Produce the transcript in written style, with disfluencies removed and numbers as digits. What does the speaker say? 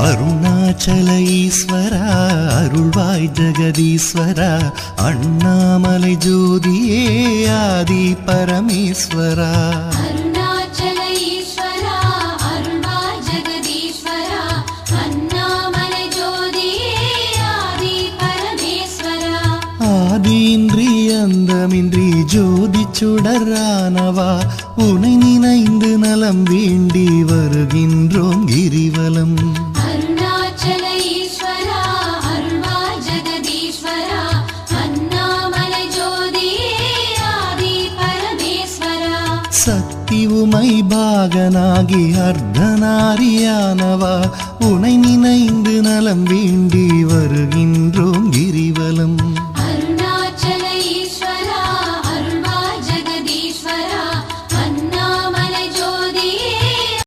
அருணாச்சல ஈஸ்வரா அருள்வாய் ஜெகதீஸ்வரா அண்ணாமலை ஜோதியே ஆதி பரமேஸ்வரா அருணாச்சல ஈஸ்வரா அருள்வாய் ஜெகதீஸ்வரா அண்ணாமலை ஜோதியே ஆதி பரமேஸ்வரா ஆதியின்றி அந்தமின்றி ஜோதி சுடரானவா உனை நினைந்து நலம் வேண்டி வருகின்றோம் கிரிவலம் அருணாச்சல ஈஸ்வரா அருள்வாய் ஜெகதீஸ்வரா அண்ணாமலை ஜோதியே ஆதி பரமேஸ்வரா சக்தி உமை பாகனாகி அர்த்தநாரியானவா உனை நினைந்து நலம் வேண்டி வருகின்றோம் கிரிவலம்